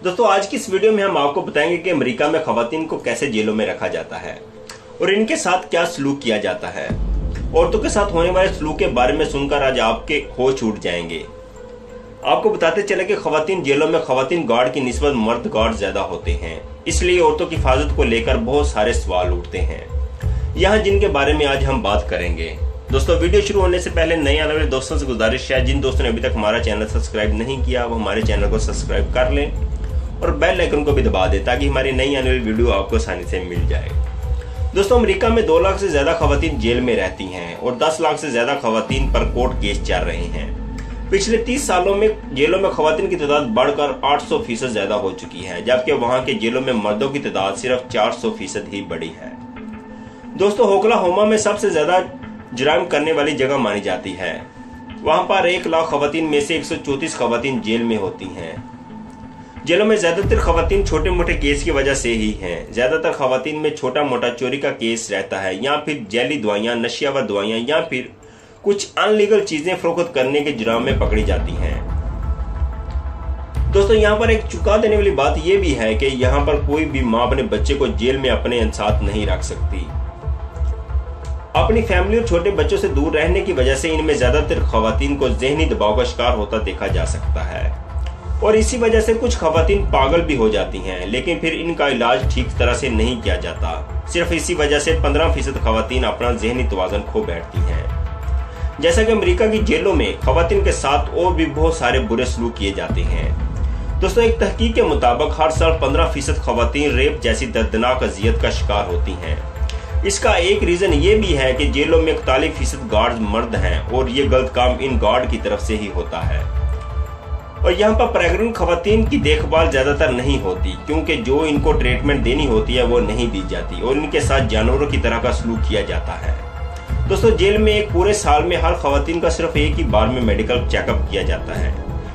दोस्तों आज की इस वीडियो में हम आपको बताएंगे कि अमेरिका में खवातीन को कैसे जेलों में रखा जाता है और इनके साथ क्या सलूक किया जाता है। औरतों के साथ होने वाले सलूक के बारे में सुनकर आज आपके होश उड़ जाएंगे। आपको बताते चले कि खवातीन जेलों में खवातीन गार्ड की निस्बत मर्द गार्ड ज्यादा होते हैं, इसलिए औरतों की हिफाजत को लेकर बहुत सारे सवाल उठते हैं यहाँ, जिनके बारे में आज हम बात करेंगे। दोस्तों वीडियो शुरू होने से पहले नए आने वाले दोस्तों से गुजारिश है, जिन दोस्तों ने अभी तक हमारा चैनल सब्सक्राइब नहीं किया वो हमारे चैनल को सब्सक्राइब कर लें और बेल आइकन को भी दबा दें ताकि हमारी नई आने वाली वीडियो आपको आसानी से मिल जाए। दोस्तों अमेरिका में 2 लाख से ज्यादा खवातीन जेल में रहती हैं और 10 लाख से ज्यादा खवातीन पर कोर्ट केस चल रहे हैं। पिछले 30 सालों में जेलों में खवातीन की तादाद बढ़कर 800% ज्यादा हो चुकी है, जबकि वहां के जेलों में मर्दों की तादाद सिर्फ 400% ही बढ़ी है। दोस्तों ओक्लाहोमा में सबसे ज्यादा जुर्म करने वाली जगह मानी जाती है। वहां पर 1 लाख खवातीन में से 134 खवातीन जेल में होती हैं। जेलों में ज्यादातर खवातीन छोटे मोटे केस की वजह से ही हैं। ज्यादातर खवातीन में छोटा मोटा चोरी का केस रहता है या फिर जैली दवाइयां, नशियावर दवाइयां या फिर कुछ अनलीगल चीजें फरोख्त करने के जुर्म में पकड़ी जाती हैं। दोस्तों यहाँ पर एक चुका देने वाली बात यह भी है कि यहाँ पर कोई भी माँ अपने बच्चे को जेल में अपने साथ नहीं रख सकती। अपनी फैमिली और छोटे बच्चों से दूर रहने की वजह से इनमें ज्यादातर खवातीन को ज़हनी दबाव का शिकार होता देखा जा सकता है और इसी वजह से कुछ खवातीन पागल भी हो जाती हैं, लेकिन फिर इनका इलाज ठीक तरह से नहीं किया जाता। सिर्फ इसी वजह से 15% खवातीन अपना ज़हनी तवाज़ुन खो बैठती हैं। जैसा कि अमेरिका की जेलों में खवातीन के साथ और भी बहुत सारे बुरे सलूक किए जाते हैं। दोस्तों एक तहकीक के मुताबिक हर साल 15% खवातीन रेप जैसी दर्दनाक अजियत का शिकार होती हैं। इसका एक रीजन ये भी है कि जेलों में 41% गार्ड मर्द हैं और ये गलत काम इन गार्ड की तरफ से ही होता है। और यहाँ पर प्रेग्नेंट खवातीन की देखभाल ज्यादातर नहीं होती, क्योंकि जो इनको ट्रीटमेंट देनी होती है वो नहीं दी जाती और इनके साथ जानवरों की तरह का सलूक किया जाता है। दोस्तों जेल में एक पूरे साल में हर खवातीन का सिर्फ एक ही बार में मेडिकल चेकअप किया जाता है।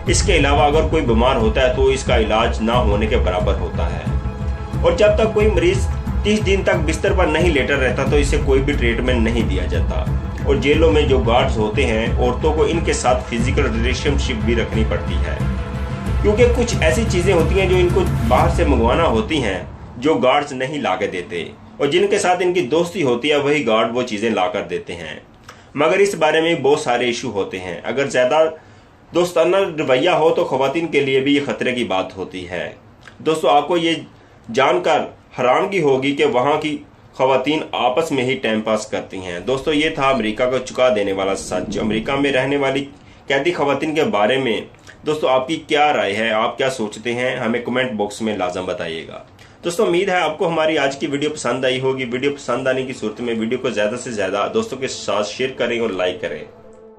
इसके अलावा अगर कोई बीमार होता है तो इसका इलाज ना होने के बराबर होता है और जब तक कोई मरीज 30 दिन तक बिस्तर पर नहीं लेटा रहता तो इसे कोई भी ट्रीटमेंट नहीं दिया जाता। और जेलों में जो गार्ड्स होते हैं औरतों को इनके साथ फिजिकल रिलेशनशिप भी रखनी पड़ती है, क्योंकि कुछ ऐसी चीजें होती हैं जो इनको बाहर से मंगवाना होती हैं जो गार्ड्स नहीं ला के देते और जिनके साथ इनकी दोस्ती होती है वही गार्ड वो चीजें ला कर देते हैं। मगर इस बारे में बहुत सारे इशू होते हैं। अगर ज्यादा दोस्ताना रवैया हो तो खवातीन के लिए भी ये खतरे की बात होती है। दोस्तों आपको ये जानकर हैरानगी होगी कि वहां की खवातीन आपस में ही टाइम पास करती हैं। दोस्तों ये था अमेरिका को चुका देने वाला सच। अमेरिका में रहने वाली कैदी खवातीन के बारे में दोस्तों आपकी क्या राय है, आप क्या सोचते हैं, हमें कमेंट बॉक्स में लाजम बताइएगा। दोस्तों उम्मीद है आपको हमारी आज की वीडियो पसंद आई होगी। वीडियो पसंद आने की सूरत में वीडियो को ज्यादा से ज्यादा दोस्तों के साथ शेयर करें और लाइक करें।